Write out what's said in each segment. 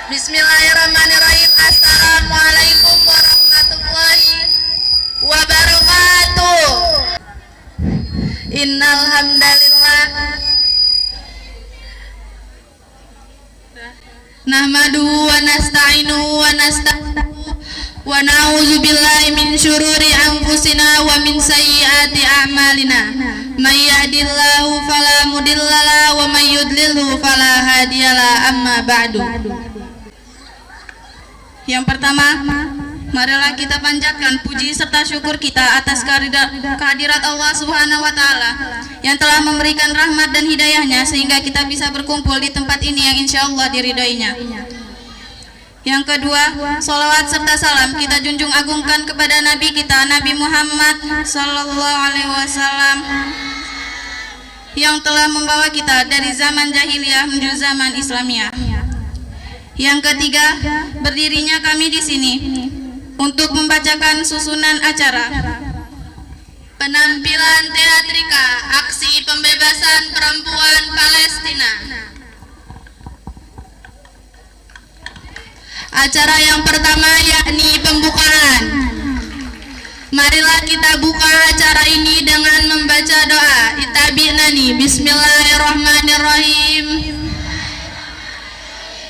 Bismillahirrahmanirrahim. Assalamualaikum warahmatullahi wabarakatuh. Innal hamdalillah nahmaduhu wa nasta'inuhu wa nastaghfiruh wa na'udzu billahi min syururi anfusina wa min sayyiati a'malina. May yahdihillahu fala mudhillalah wa may yudlilhu fala hadiyalah. Amma ba'du. Yang pertama, marilah kita panjatkan puji serta syukur kita atas kehadirat Allah Subhanahu wa Ta'ala yang telah memberikan rahmat dan hidayahnya sehingga kita bisa berkumpul di tempat ini yang insya Allah diridhoinya. Yang kedua, salawat serta salam kita junjung agungkan kepada Nabi kita, Nabi Muhammad Sallallahu Alaihi Wasallam, yang telah membawa kita dari zaman jahiliyah menuju zaman Islamiyah. Yang ketiga, berdirinya kami di sini untuk membacakan susunan acara penampilan teatrika aksi pembebasan perempuan Palestina. Acara yang pertama yakni pembukaan. Marilah kita buka acara ini dengan membaca doa. Itabi'nani. Bismillahirrahmanirrahim.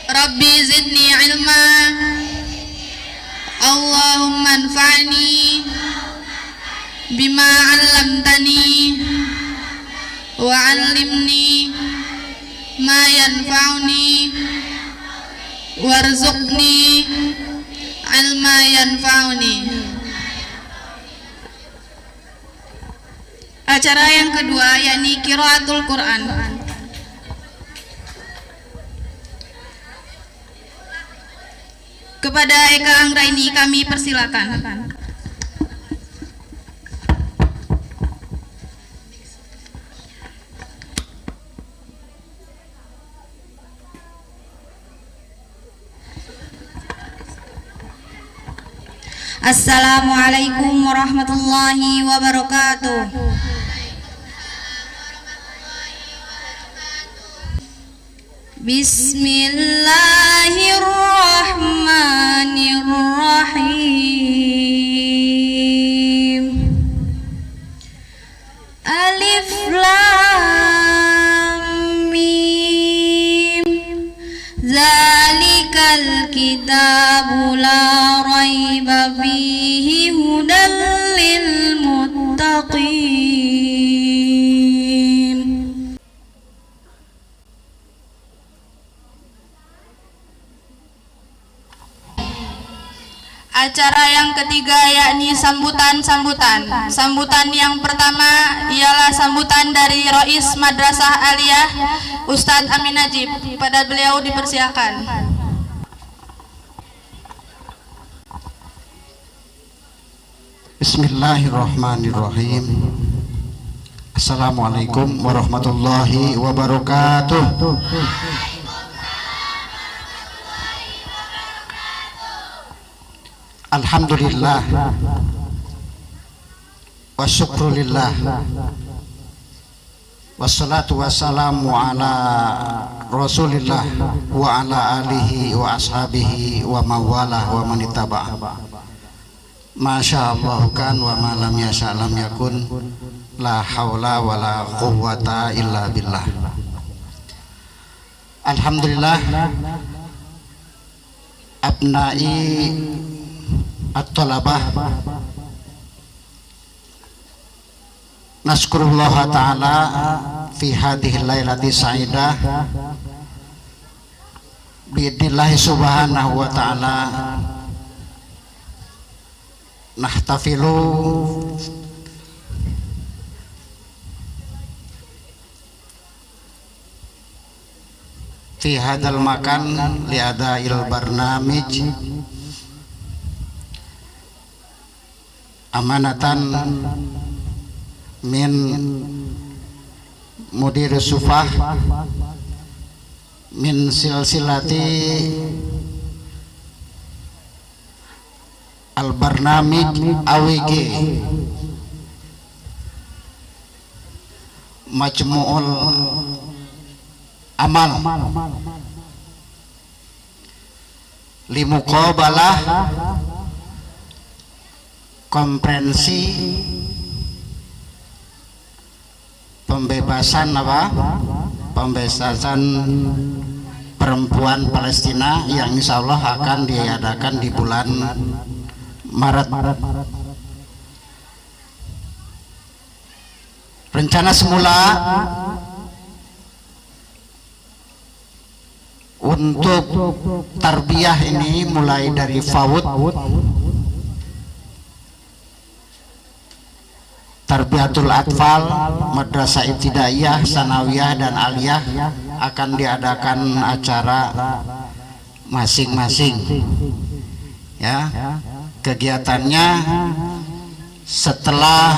Rabbi zidni ilma, Allahumma anfa'ni bima 'allamtani wa 'allimni ma yanfa'uni warzuqni ilma yanfa'uni. Acara yang kedua yakni qiraatul Quran. Kepada Eka Anggraini kami persilakan. Assalamualaikum warahmatullahi wabarakatuh. Bismillahirrahmanirrahim. Alif lam mim. Zalikal kitabu la raiba fihi hudal lil muttaqin. Acara yang ketiga yakni sambutan-sambutan. Sambutan yang pertama ialah sambutan dari Rois Madrasah Aliyah Ustadz Amin Najib. Pada beliau dipersilakan. Bismillahirrahmanirrahim. Assalamualaikum warahmatullahi wabarakatuh. Alhamdulillah wa syukrulillah wassalatu wassalamu ala rasulillah wa ala alihi wa ashabihi wa mawalah wa manittaba'ah. Masya Allah kan wa ma lam yasha lam yakun, la hawla wa la quwwata illa billah. Alhamdulillah, abnai at-talabah, naskurullah ta'ala fi hadhihi lailati sa'idah biidnillahi subhanahu wa ta'ala. Nahtafilu fi hadal makan liadail barnamij amanatan min mudir sufah min silsilati al barnamij AWG majmu'ul amal limuqabalah komprensi pembebasan pembebasan perempuan Palestina yang insya Allah akan diadakan di bulan Maret. Rencana semula untuk tarbiyah ini mulai dari FAWUD, Tarbiyatul Atfal, Madrasah Ibtidaiyah, Sanawiyah dan Aliyah akan diadakan acara masing-masing. Ya, kegiatannya setelah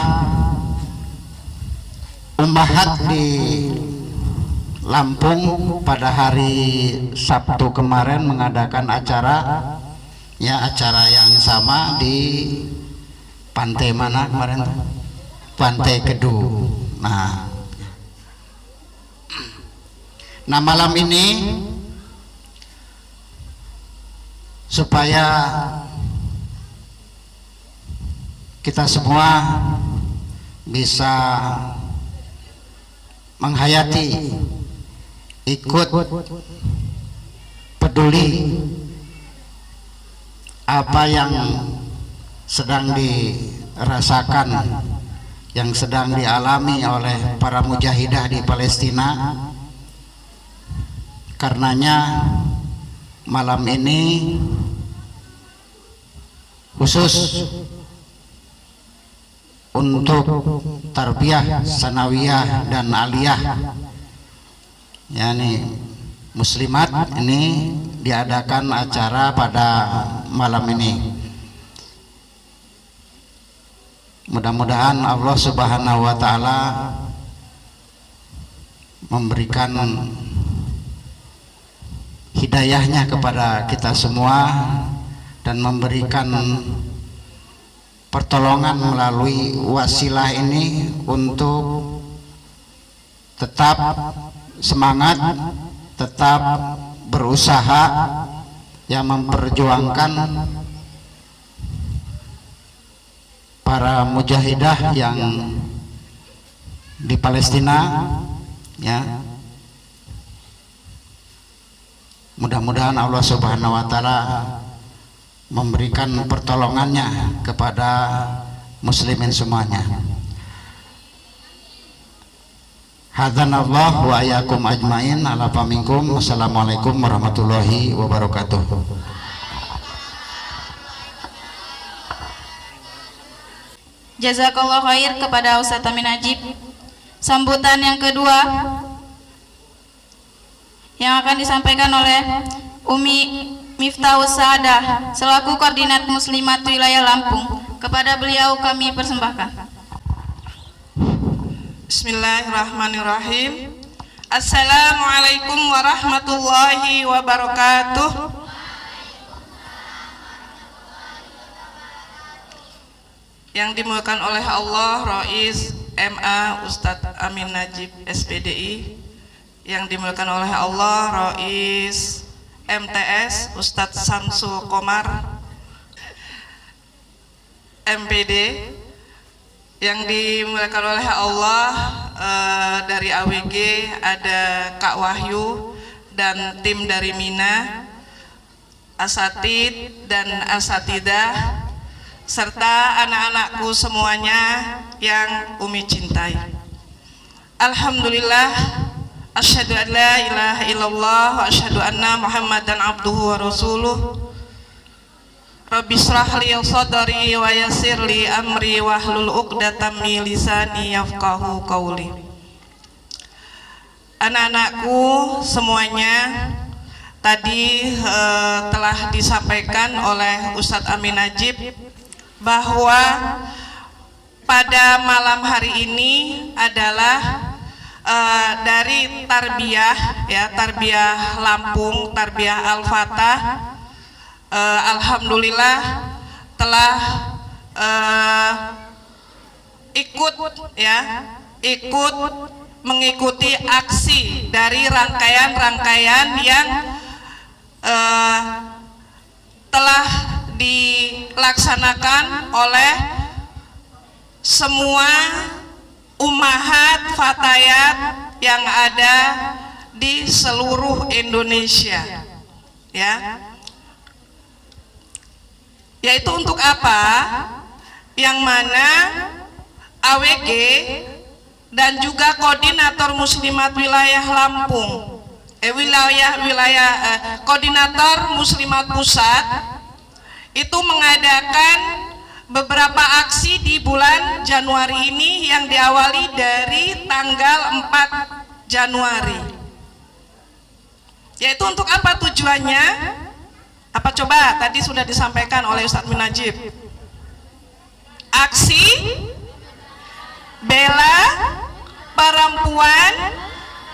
Ummahat di Lampung pada hari Sabtu kemarin mengadakan acara yang sama di pantai mana kemarin? Pantai Kedu. Nah malam ini supaya kita semua bisa menghayati, ikut peduli apa yang sedang dirasakan, yang sedang dialami oleh para mujahidah di Palestina. Karenanya malam ini khusus untuk tarbiyah sanawiyah dan aliyah, yakni muslimat, ini diadakan acara pada malam ini. Mudah-mudahan Allah Subhanahu wa taala memberikan hidayahnya kepada kita semua dan memberikan pertolongan melalui wasilah ini untuk tetap semangat, tetap berusaha yang memperjuangkan para mujahidah yang di Palestina, ya. Mudah-mudahan Allah Subhanahu wa taala memberikan pertolongannya kepada muslimin semuanya. Hadanallah wa ayakum ajmain ala paminkum. Wassalamualaikum warahmatullahi wabarakatuh. Jazakallah khair kepada Ustaz Amin Najib. Sambutan yang kedua yang akan disampaikan oleh Umi Miftahus Saadah selaku Koordinat Muslimat Wilayah Lampung. Kepada beliau kami persembahkan. Bismillahirrahmanirrahim. Assalamualaikum warahmatullahi wabarakatuh. Yang dimuliakan oleh Allah, Rais MA Ustadz Amin Najib SPDI. Yang dimuliakan oleh Allah, Rais MTS Ustadz Samsul Komar MPD. Yang dimuliakan oleh Allah, dari AWG ada Kak Wahyu dan tim dari Mina, asatid dan asatidah, serta anak-anakku semuanya yang Umi cintai. Alhamdulillah, asyhadu an la ilaha illallah wa asyhadu anna Muhammadan abduhu wa rasuluh. Rabbi shrah li sadri wa yassir li amri wahlul 'uqdatam min lisani yafqahu qawli. Anak-anakku semuanya, tadi telah disampaikan oleh Ustadz Amin Najib bahwa pada malam hari ini adalah dari tarbiyah, ya, tarbiyah Lampung, tarbiyah Al-Fatah. Alhamdulillah telah ikut mengikuti aksi dari rangkaian-rangkaian yang dilaksanakan oleh semua ummahat fatayat yang ada di seluruh Indonesia, ya. Yaitu untuk apa? Yang mana AWG dan juga koordinator muslimat wilayah Lampung, koordinator muslimat pusat itu mengadakan beberapa aksi di bulan Januari ini yang diawali dari tanggal 4 Januari. Yaitu untuk apa tujuannya? Apa coba? Tadi sudah disampaikan oleh Ustadz Minajib. Aksi bela perempuan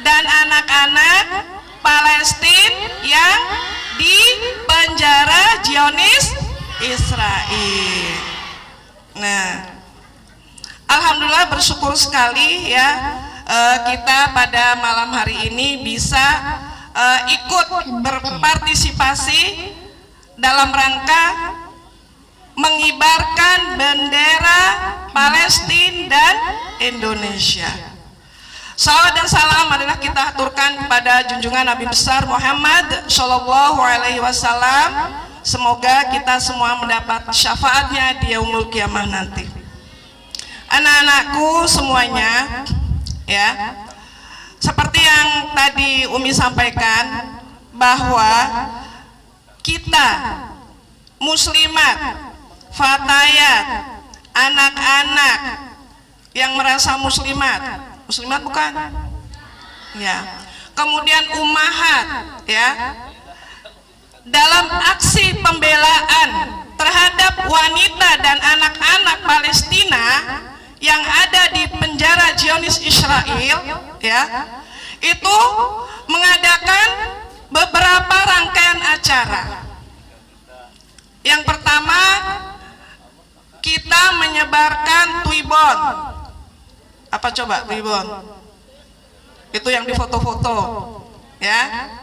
dan anak-anak Palestina yang di penjara Zionis Israel. Nah, alhamdulillah bersyukur sekali ya, kita pada malam hari ini bisa ikut berpartisipasi dalam rangka mengibarkan bendera Palestina dan Indonesia. Salawat dan salam adalah kita aturkan kepada junjungan Nabi besar Muhammad Shallallahu Alaihi Wasallam. Semoga kita semua mendapat syafaatnya di yaumul kiamah nanti. Anak-anakku semuanya, ya, seperti yang tadi Umi sampaikan bahwa kita muslimat, fatayat, anak-anak yang merasa muslimat bukan? Ya. Kemudian ummahat, ya, dalam aksi pembelaan terhadap wanita dan anak-anak Palestina yang ada di penjara Zionis Israel, ya, itu mengadakan beberapa rangkaian acara. Yang pertama, kita menyebarkan tuibon. Apa coba tuibon? Itu yang di foto-foto, ya.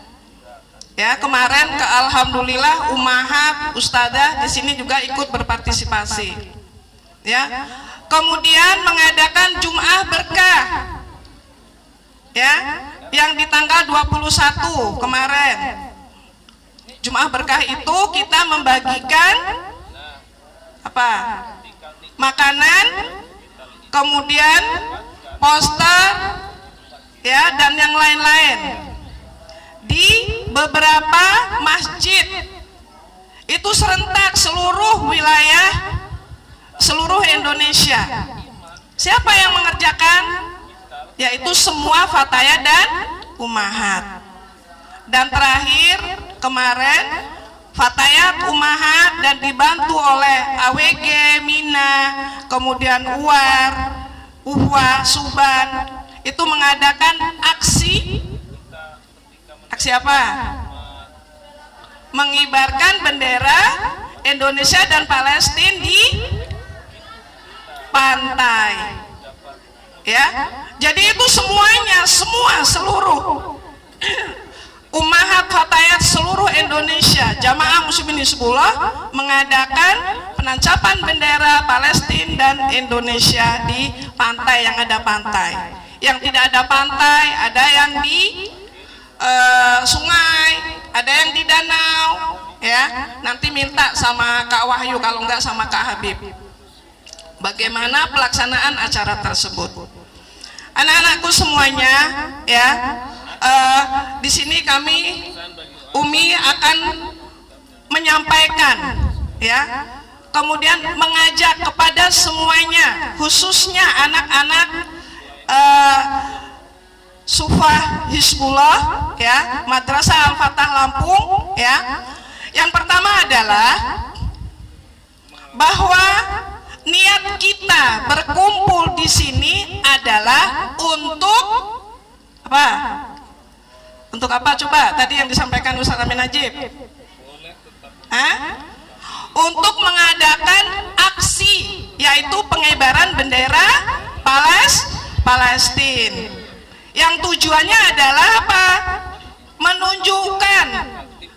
Ya, kemarin alhamdulillah ummahat, ustadzah di sini juga ikut berpartisipasi. Ya. Kemudian mengadakan Jum'ah Berkah. Ya, yang di tanggal 21 kemarin. Jum'ah Berkah itu kita membagikan apa? Makanan, kemudian poster, ya, dan yang lain-lain di beberapa masjid. Itu serentak seluruh wilayah, seluruh Indonesia. Siapa yang mengerjakan? Yaitu semua fatayat dan ummahat. Dan terakhir kemarin fatayat, ummahat, dan dibantu oleh AWG, Mina, kemudian UAR, UHWA, Suban, itu mengadakan aksi apa? Mengibarkan bendera Indonesia dan Palestina di pantai. Ya, jadi itu semuanya, seluruh ummahat fatayat seluruh Indonesia, jamaah muslimin Hizbullah mengadakan penancapan bendera Palestina dan Indonesia di pantai yang ada pantai. Yang tidak ada pantai, ada yang di sungai, ada yang di danau, ya. Nanti minta sama Kak Wahyu, kalau enggak sama Kak Habib, bagaimana pelaksanaan acara tersebut. Anak-anakku semuanya, ya, di sini kami Umi akan menyampaikan, ya, kemudian mengajak kepada semuanya, khususnya anak-anak Sufah Hizbullah, ya, Madrasah Al-Fatah Lampung, ya. Yang pertama adalah bahwa niat kita berkumpul di sini adalah untuk apa? Untuk apa coba? Tadi yang disampaikan Ustaz Amin Najib. Untuk mengadakan aksi, yaitu pengibaran bendera Palestina. Yang tujuannya adalah apa? Menunjukkan,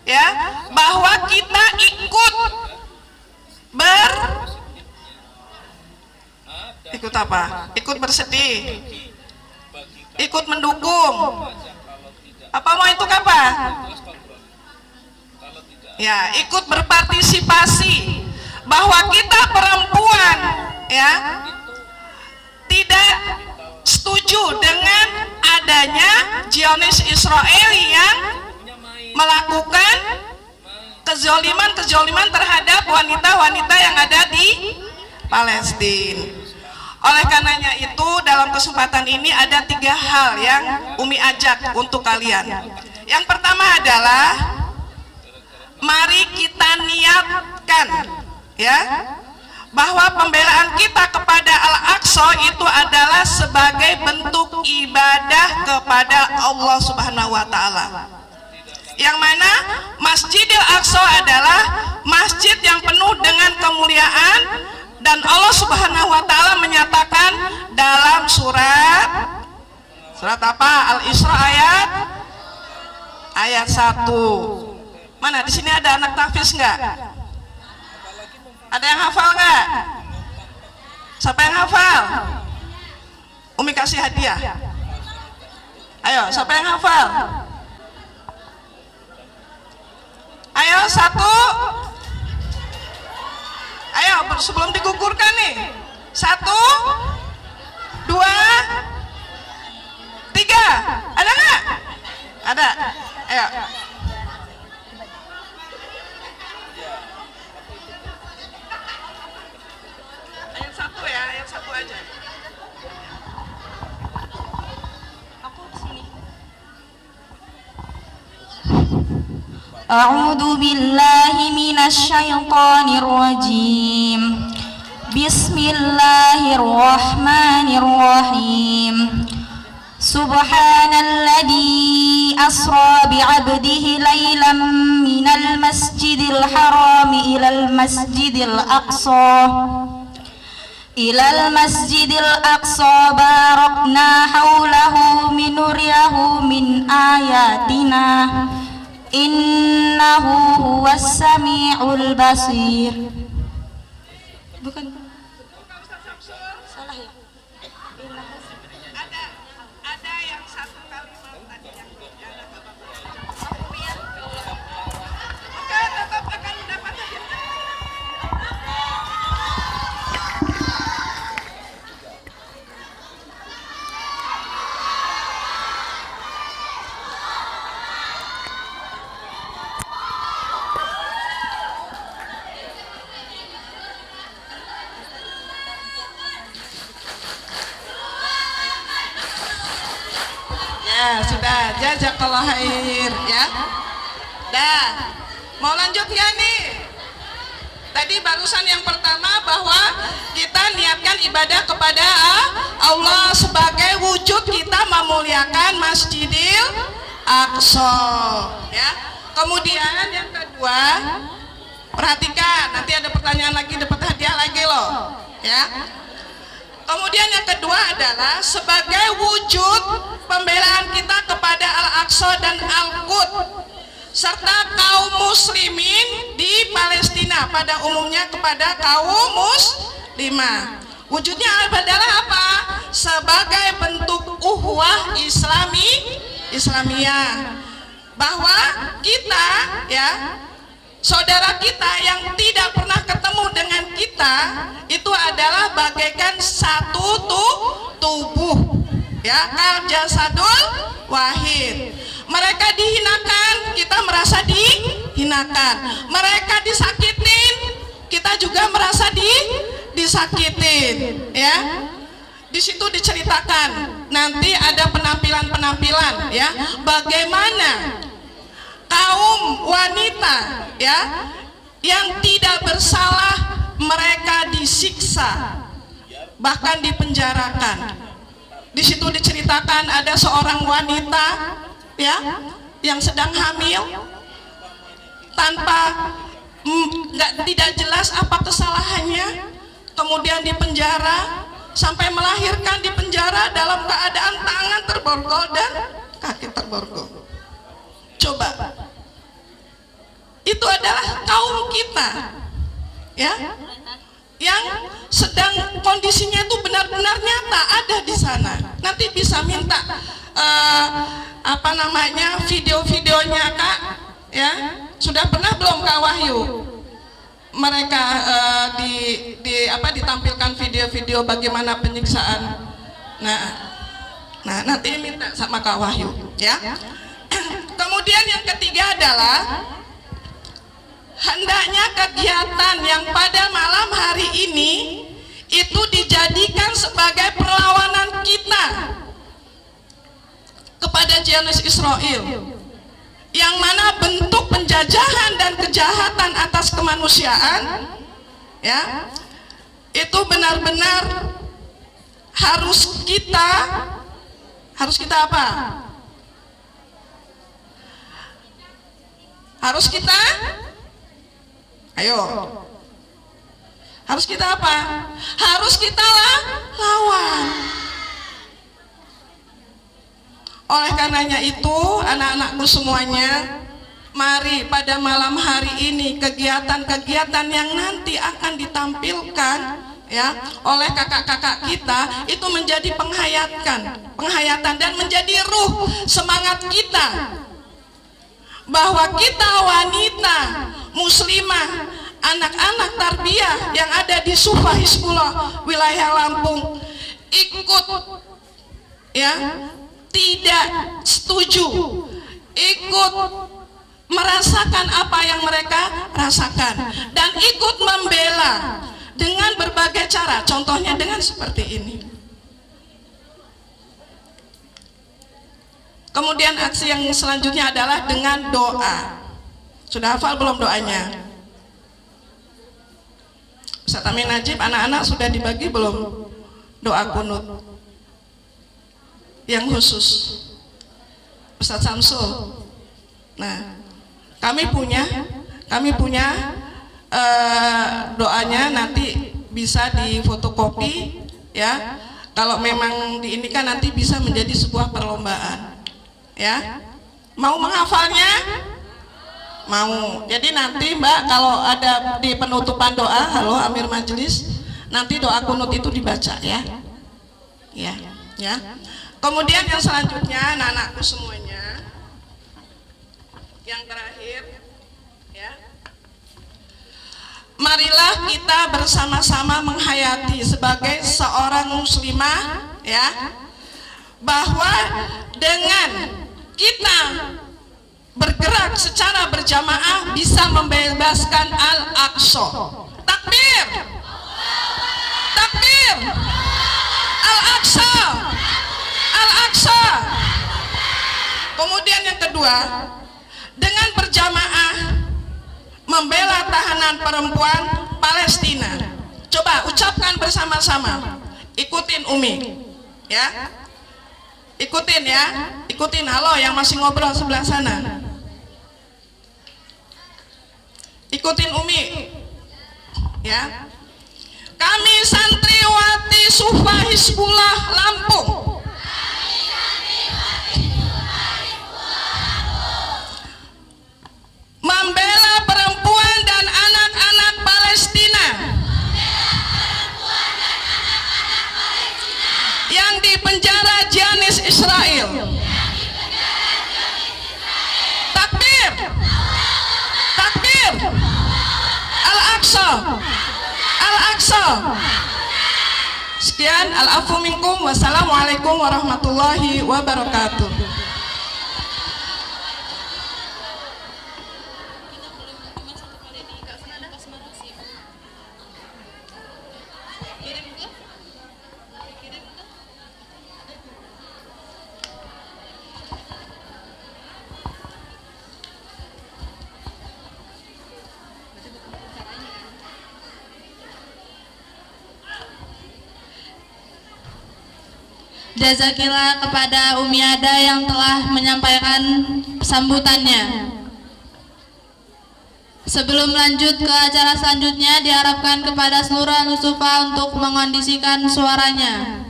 ya, bahwa kita ikut apa? Ikut bersedih, ikut mendukung. Apa mau itu apa? Ya, ikut berpartisipasi. Bahwa kita perempuan ya tidak setuju dengan adanya Zionis Israel yang melakukan kezoliman terhadap wanita-wanita yang ada di Palestina. Oleh karenanya itu, dalam kesempatan ini ada 3 hal yang Umi ajak untuk kalian. Yang pertama adalah mari kita niatkan ya bahwa pembelaan kita kepada Al-Aqsa itu adalah sebagai bentuk ibadah kepada Allah Subhanahu wa taala. Yang mana Masjidil Aqsa adalah masjid yang penuh dengan kemuliaan, dan Allah Subhanahu wa taala menyatakan dalam surat apa? Al-Isra ayat 1. Mana di sini ada anak tahfiz enggak? Ada yang hafal enggak? Siapa yang hafal? Umi kasih hadiah. Ayo, siapa yang hafal? Ayo, 1. Ayo, sebelum digugurkan nih. 1, 2, 3. Ada nggak? Ada. Ayo. Ayat 1 ya, ayat 1 aja. Aku sini. A'udzu billahi minasy syaithanir rajim. Bismillahirrahmanirrahim. Subhanalladzi asra bi'abdihi lailan minal masjidil haram ilal masjidil aqsa. Ilal masjidil aqsa barakna haulahu minuriyahu min ayatina. Innahu huwas sami'ul basir. Bukan. Salah ya? Ada yang 1 kalimat tadi yang ada Oke, tetap akan mendapat hadiah. Ya, sudah, jazakallah khair ya. Dah. Mau lanjut ya nih? Tadi barusan yang pertama bahwa kita niatkan ibadah kepada Allah sebagai wujud kita memuliakan Masjidil Aqsa ya. Kemudian yang kedua, perhatikan, nanti ada pertanyaan lagi, dapat hadiah lagi loh ya. Kemudian yang kedua adalah sebagai wujud pembelaan kita kepada Al-Aqsa dan Al-Quds serta kaum muslimin di Palestina pada umumnya kepada kaum muslimah. Wujudnya adalah apa? Sebagai bentuk uhwah Islamiyah, bahwa kita ya, saudara kita yang tidak pernah ketemu dengan kita itu adalah bagaikan satu tubuh ya, kal jasadul wahid. Mereka dihinakan, kita merasa dihinakan. Mereka disakitin, kita juga merasa disakitin ya. Di situ diceritakan, nanti ada penampilan-penampilan ya, bagaimana kaum wanita ya yang tidak bersalah mereka disiksa, bahkan dipenjarakan. Di situ diceritakan ada seorang wanita ya yang sedang hamil tanpa tidak jelas apa kesalahannya, kemudian dipenjara sampai melahirkan di penjara dalam keadaan tangan terborgol dan kaki terborgol. Coba, itu adalah kaum kita ya, yang sedang kondisinya itu benar-benar nyata ada di sana. Nanti bisa minta video-videonya Kak, ya. Sudah pernah belum Kak Wahyu mereka ditampilkan video-video bagaimana penyiksaan? Nah nanti minta sama Kak Wahyu, ya. Kemudian yang ketiga adalah hendaknya kegiatan yang pada malam hari ini itu dijadikan sebagai perlawanan kita kepada Zionis Israel, yang mana bentuk penjajahan dan kejahatan atas kemanusiaan, ya, itu benar-benar harus kita apa? Harus kita apa? Harus kita lawan. Oleh karenanya itu, anak-anakku semuanya, mari pada malam hari ini kegiatan-kegiatan yang nanti akan ditampilkan, ya, oleh kakak-kakak kita itu menjadi penghayatan dan menjadi ruh semangat kita, bahwa kita wanita muslimah, anak-anak tarbiyah yang ada di Sufa Hizbullah wilayah Lampung ikut, ya, tidak setuju, ikut merasakan apa yang mereka rasakan dan ikut membela dengan berbagai cara, contohnya dengan seperti ini. Kemudian aksi yang selanjutnya adalah dengan doa. Sudah hafal belum doanya? Ustaz Amin Najib, anak-anak sudah dibagi belum doa kunut yang khusus? Ustaz Samsul. Nah, kami punya doanya, nanti bisa difotokopi, ya. Kalau memang diinikan nanti bisa menjadi sebuah perlombaan, ya. Mau menghafalnya? Mau. Jadi nanti Mbak kalau ada di penutupan doa, halo Amir Majelis, nanti doa kunut itu dibaca, ya. Ya. Kemudian yang selanjutnya, anak-anakku semuanya, yang terakhir, ya, marilah kita bersama-sama menghayati sebagai seorang muslimah, ya, bahwa dengan kita bergerak secara berjamaah bisa membebaskan Al-Aqsa. Takbir, takbir, Al-Aqsa, Al-Aqsa. Kemudian yang kedua, dengan berjamaah membela tahanan perempuan Palestina. Coba ucapkan bersama-sama, ikutin Umi, ya, ikutin, ya, ikutin. Halo yang masih ngobrol sebelah sana, ikutin Umi, ya. Kami santriwati Sufa Hizbullah Lampung membela perempuan dan anak-anak Palestina yang dipenjara Zionis Israel. Takbir, takbir, Al-Aqsa, Al-Aqsa. Sekian, al-afu minkum, wassalamualaikum warahmatullahi wabarakatuh. Jazakillah kepada Umi Ada yang telah menyampaikan sambutannya. Sebelum lanjut ke acara selanjutnya, diharapkan kepada seluruh Nusufa untuk mengondisikan suaranya.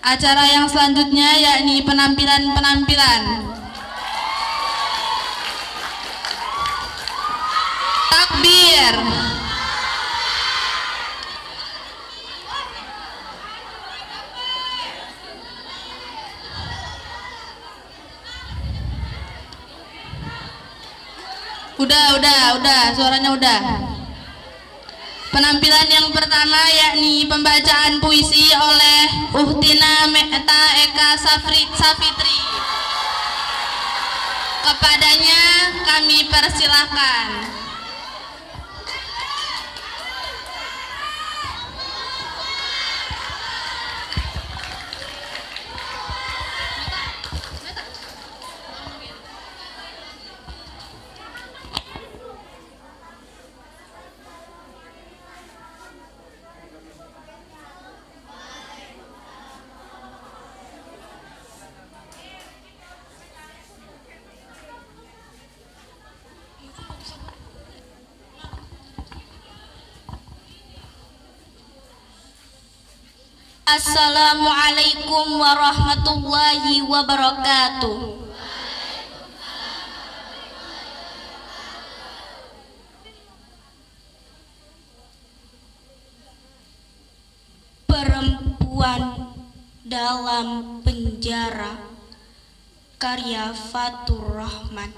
Acara yang selanjutnya yakni penampilan-penampilan. Takbir, khair. Udah, suaranya udah. Penampilan yang pertama yakni pembacaan puisi oleh Uhtina Meta Eka Safitri. Kepadanya kami persilahkan. Assalamualaikum warahmatullahi wabarakatuh. Perempuan dalam penjara, karya Fatur Rahman.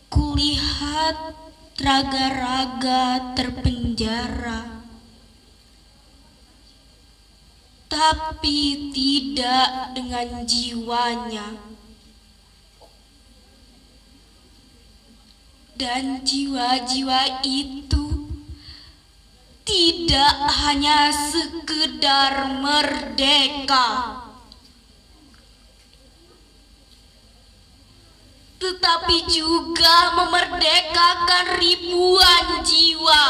Kulihat raga-raga terpenjara, tapi tidak dengan jiwanya, dan jiwa-jiwa itu tidak hanya sekedar merdeka, tetapi juga memerdekakan ribuan jiwa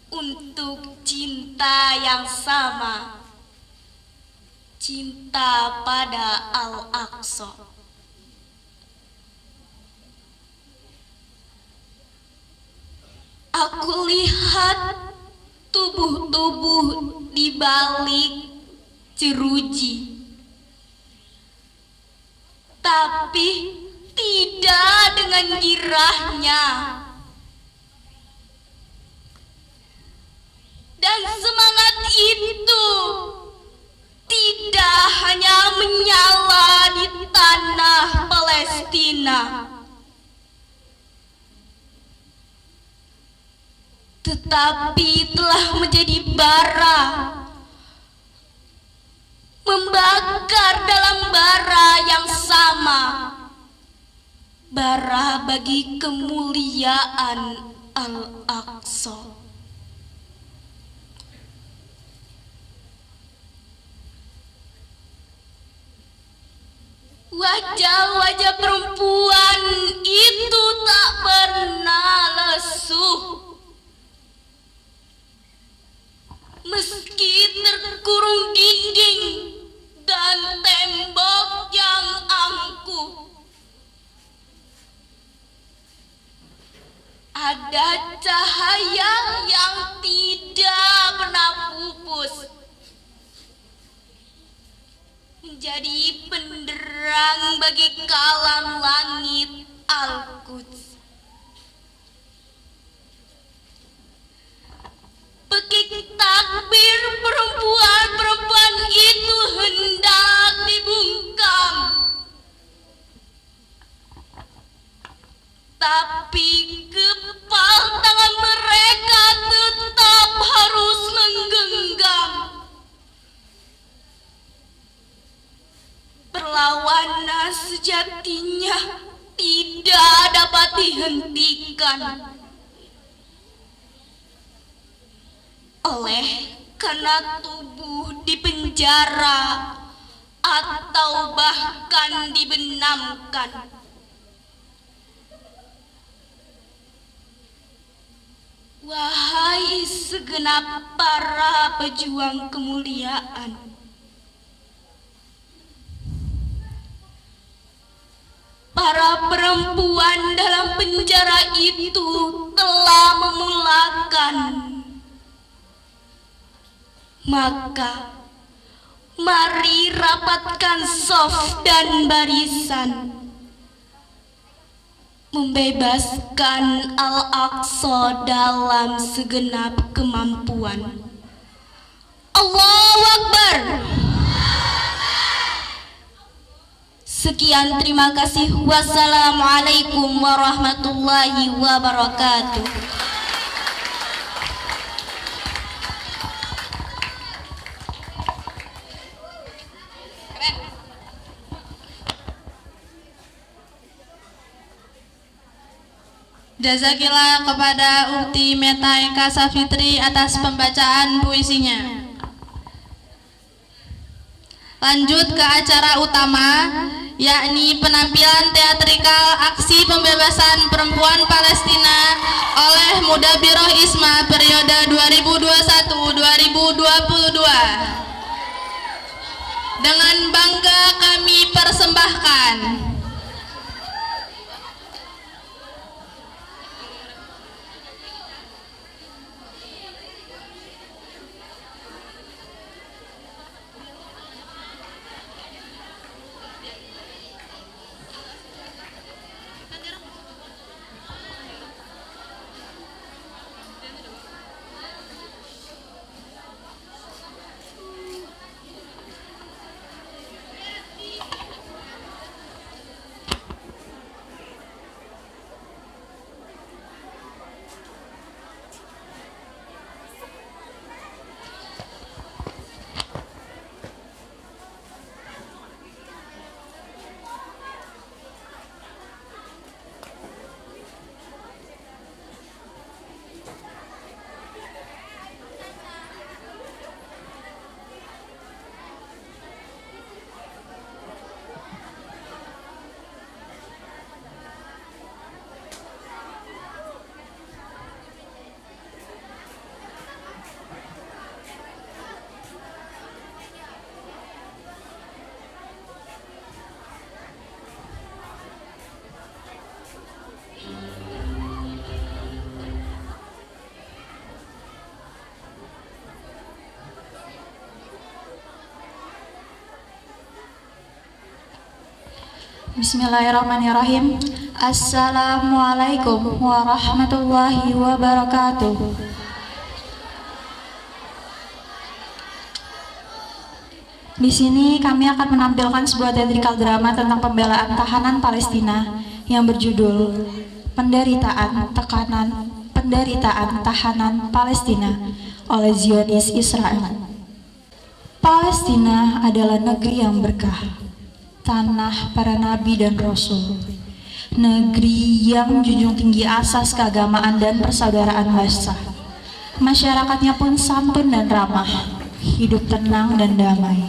untuk cinta yang sama, cinta pada Al-Aqsa. Aku lihat tubuh-tubuh di balik jeruji, tapi tidak dengan girahnya, dan semangat itu tidak hanya menyala di tanah Palestina, tetapi telah menjadi bara, membakar dalam bara yang sama, bara bagi kemuliaan Al-Aqsa. Wajah-wajah perempuan itu tak pernah lesuh, meski terkurung dinding dan tembok yang angkuh. Ada cahaya yang tidak pernah pupus, menjadi penderang bagi kalam langit Al-Quds. Pekik takbir perempuan-perempuan itu hendak dibungkam, tapi kepal tangan mereka tetap harus menggenggam. Perlawanan sejatinya tidak dapat dihentikan, oleh karena tubuh dipenjara atau bahkan dibenamkan. Wahai segenap para pejuang kemuliaan, para perempuan dalam penjara itu telah memulakan. Maka mari rapatkan shaf dan barisan, membebaskan Al-Aqsa dalam segenap kemampuan. Allahu Akbar. Sekian, terima kasih. Wassalamualaikum warahmatullahi wabarakatuh. Jazakillah kepada Ukti Meta Eka Safitri atas pembacaan puisinya. Lanjut ke acara utama, yakni penampilan teatrikal aksi pembebasan perempuan Palestina oleh Mudabiroh Isma periode 2021-2022. Dengan bangga kami persembahkan Bismillahirrahmanirrahim. Assalamualaikum warahmatullahi wabarakatuh. Di sini kami akan menampilkan sebuah teatrikal drama tentang pembelaan tahanan Palestina yang berjudul Penderitaan Tahanan Palestina oleh Zionis Israel. Palestina adalah negeri yang berkah, tanah para nabi dan rasul, negeri yang menjunjung tinggi asas keagamaan dan persaudaraan bangsa. Masyarakatnya pun santun dan ramah, hidup tenang dan damai.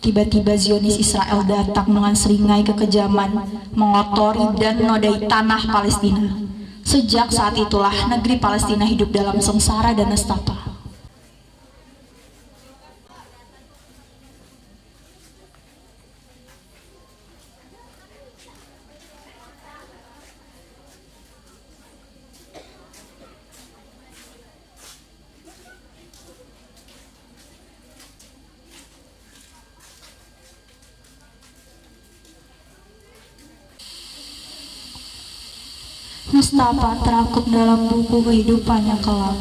Tiba-tiba Zionis Israel datang dengan seringai kekejaman, mengotori dan menodai tanah Palestina. Sejak saat itulah negeri Palestina hidup dalam sengsara dan nestapa. Nestapa terakuk dalam buku kehidupan yang kelam.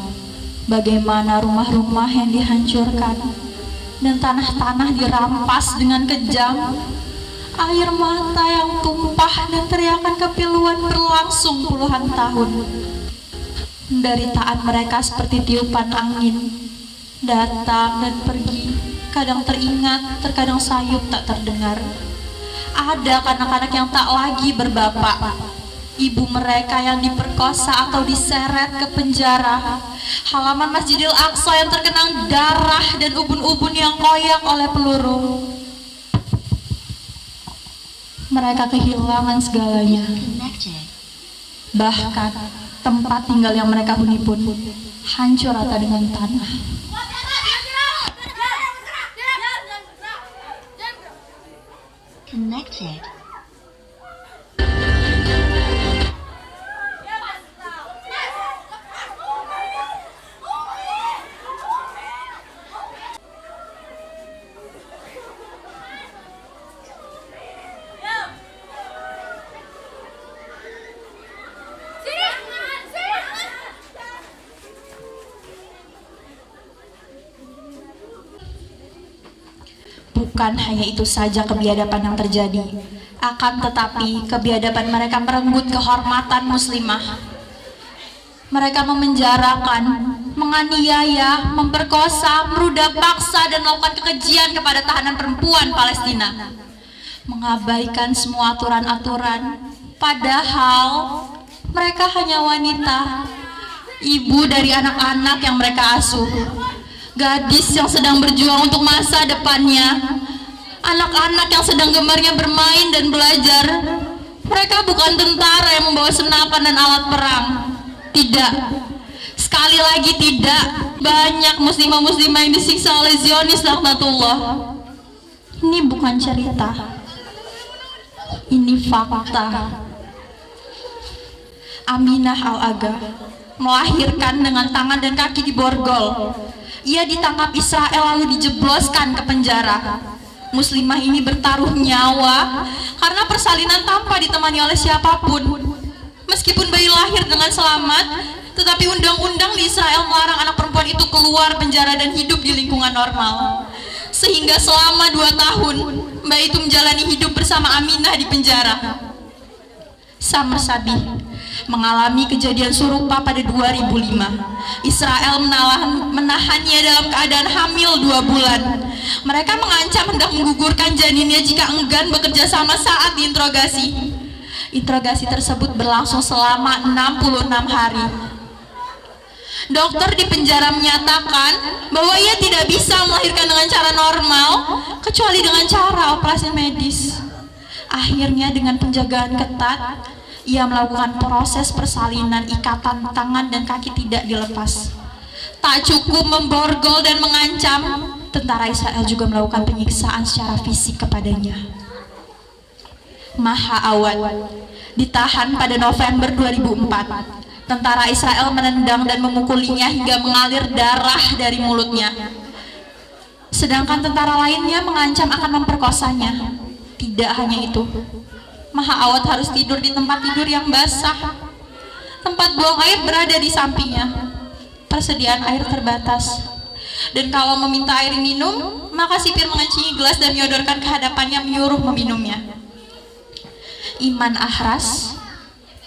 Bagaimana rumah-rumah yang dihancurkan dan tanah-tanah dirampas dengan kejam. Air mata yang tumpah dan teriakan kepiluan berlangsung puluhan tahun. Penderitaan mereka seperti tiupan angin, datang dan pergi, kadang teringat, terkadang sayup tak terdengar. Ada anak-anak yang tak lagi berbapak, ibu mereka yang diperkosa atau diseret ke penjara, halaman Masjidil Aqsa yang tergenang darah dan ubun-ubun yang koyak oleh peluru. Mereka kehilangan segalanya, bahkan tempat tinggal yang mereka huni pun hancur rata dengan tanah. Connected. Bukan hanya itu saja kebiadaban yang terjadi, akan tetapi kebiadaban mereka merenggut kehormatan muslimah. Mereka memenjarakan, menganiaya, memperkosa, meruda paksa, dan melakukan kekejian kepada tahanan perempuan Palestina. Mengabaikan semua aturan-aturan, padahal mereka hanya wanita, ibu dari anak-anak yang mereka asuh, gadis yang sedang berjuang untuk masa depannya, anak-anak yang sedang gemarnya bermain dan belajar. Mereka bukan tentara yang membawa senapan dan alat perang. Tidak, sekali lagi tidak. Banyak muslimah-muslimah yang disiksa oleh Zionis laknatullah. Ini bukan cerita, ini fakta. Aminah Al-Aga melahirkan dengan tangan dan kaki diborgol. Ia ditangkap Israel lalu dijebloskan ke penjara. Muslimah ini bertaruh nyawa karena persalinan tanpa ditemani oleh siapapun. Meskipun bayi lahir dengan selamat, tetapi undang-undang di Israel melarang anak perempuan itu keluar penjara dan hidup di lingkungan normal. Sehingga selama 2 tahun, bayi itu menjalani hidup bersama Aminah di penjara. Samar Sabih mengalami kejadian serupa pada 2005. Israel menahannya dalam keadaan hamil 2 bulan. Mereka mengancam hendak menggugurkan janinnya jika enggan bekerja sama saat diinterogasi. Interogasi tersebut berlangsung selama 66 hari. Dokter di penjara menyatakan bahwa ia tidak bisa melahirkan dengan cara normal kecuali dengan cara operasi medis. Akhirnya dengan penjagaan ketat, ia melakukan proses persalinan ikatan tangan dan kaki tidak dilepas. Tak cukup memborgol dan mengancam, tentara Israel juga melakukan penyiksaan secara fisik kepadanya. Maha Awad ditahan pada November 2004. Tentara Israel menendang dan memukulinya hingga mengalir darah dari mulutnya. Sedangkan tentara lainnya mengancam akan memperkosanya. Tidak hanya itu, Maha Awad harus tidur di tempat tidur yang basah. Tempat buang air berada di sampingnya. Persediaan air terbatas. Dan kalau meminta air minum, maka sipir mengencingi gelas dan menyodorkan ke hadapannya menyuruh meminumnya. Iman Ahras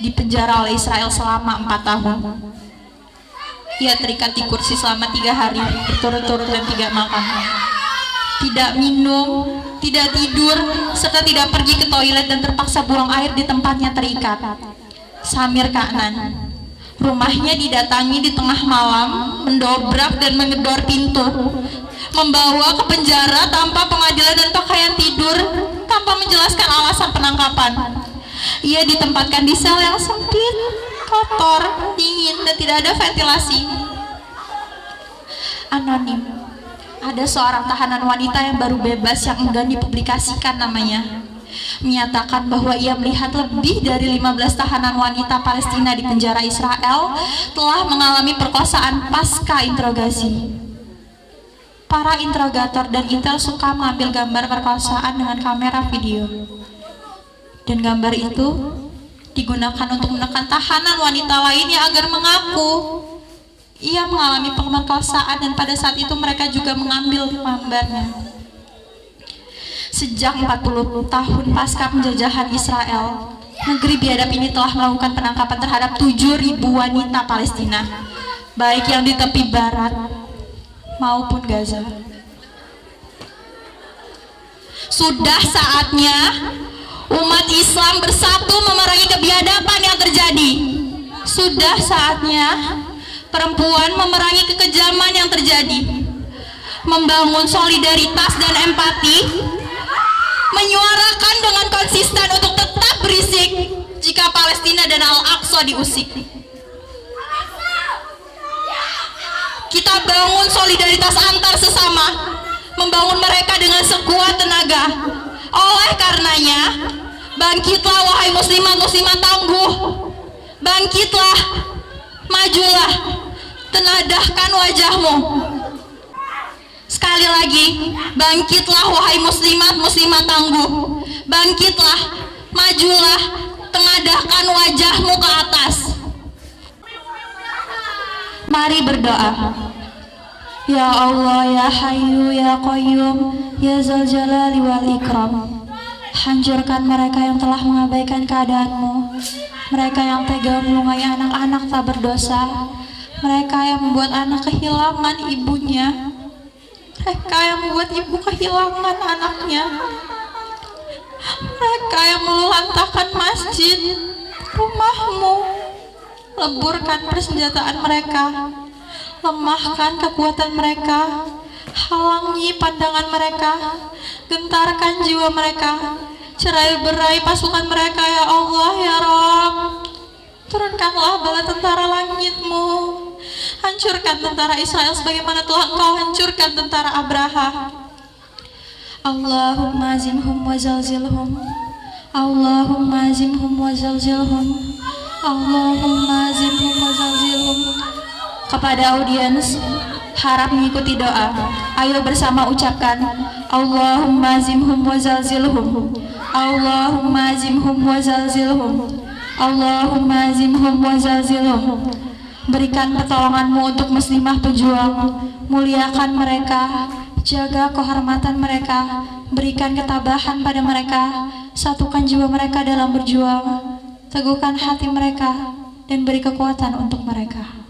dipenjara oleh Israel selama 4 tahun. Ia terikat di kursi selama 3 hari berturut-turut dan 3 malam. Tidak minum, tidak tidur, serta tidak pergi ke toilet dan terpaksa buang air di tempatnya terikat. Samir Ka'nan, rumahnya didatangi di tengah malam, mendobrak dan mengedor pintu, membawa ke penjara tanpa pengadilan dan pakaian tidur, tanpa menjelaskan alasan penangkapan. Ia ditempatkan di sel yang sempit, kotor, dingin, dan tidak ada ventilasi. Anonim. Ada seorang tahanan wanita yang baru bebas yang enggan dipublikasikan namanya, menyatakan bahwa ia melihat lebih dari 15 tahanan wanita Palestina di penjara Israel telah mengalami perkosaan pasca interogasi. Para interrogator dan intel suka mengambil gambar perkosaan dengan kamera video. Dan gambar itu digunakan untuk menekan tahanan wanita lainnya agar mengaku ia mengalami pemerkosaan, dan pada saat itu mereka juga mengambil gambarnya. Sejak 40 tahun pasca penjajahan Israel, negeri biadab ini telah melakukan penangkapan terhadap 7.000 wanita Palestina, baik yang di tepi barat maupun Gaza. Sudah saatnya umat Islam bersatu memerangi kebiadaban yang terjadi. Sudah saatnya perempuan memerangi kekejaman yang terjadi, membangun solidaritas dan empati, menyuarakan dengan konsisten untuk tetap berisik jika Palestina dan Al-Aqsa diusik. Kita bangun solidaritas antar sesama, membangun mereka dengan sekuat tenaga. Oleh karenanya, bangkitlah wahai muslimat-muslimat tangguh. Bangkitlah, majulah, tenadahkan wajahmu. Sekali lagi, bangkitlah wahai muslimat-muslimat tangguh. Bangkitlah, majulah, tengadahkan wajahmu ke atas. Mari berdoa. Ya Allah, ya Hayyu, ya Qayyum, ya Dzal Jalali wal Ikram. Hancurkan mereka yang telah mengabaikan keadaanmu, mereka yang tega melungai anak-anak tak berdosa, mereka yang membuat anak kehilangan ibunya, mereka yang membuat ibu kehilangan anaknya, mereka yang meluluhlantahkan masjid, rumahmu. Leburkan persenjataan mereka, lemahkan kekuatan mereka, halangi pandangan mereka, gentarkan jiwa mereka, cerai berai pasukan mereka ya Allah ya Rabb. Turunkanlah bala tentara langitmu, hancurkan tentara Israel sebagaimana telah Engkau hancurkan tentara Abraha. Allahumma zimhum wa zalzilhum, Allahumma zimhum wa zalzilhum, Allahumma zimhum wa zalzilhum. Kepada audiens, harap mengikuti doa. Ayo bersama ucapkan Allahumma zimhum wa zalzilhum, Allahumma zimhum wa zalzilhum, Allahumma zimhum wa zalzilhum. Berikan pertolonganmu untuk muslimah pejuang, muliakan mereka, jaga kehormatan mereka, berikan ketabahan pada mereka, satukan jiwa mereka dalam berjuang, teguhkan hati mereka, dan beri kekuatan untuk mereka.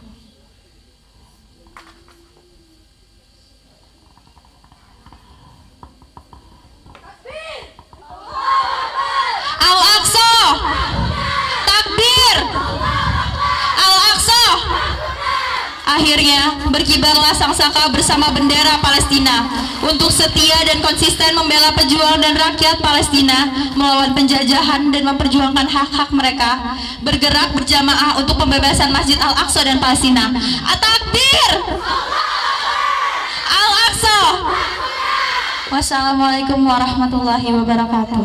Al-Aqsa, takbir, Al-Aqsa. Akhirnya berkibarlah sangsaka bersama bendera Palestina untuk setia dan konsisten membela pejuang dan rakyat Palestina melawan penjajahan dan memperjuangkan hak-hak mereka, bergerak berjamaah untuk pembebasan Masjid Al-Aqsa dan Palestina. At-takbir, Al-Aqsa. Wassalamualaikum warahmatullahi wabarakatuh.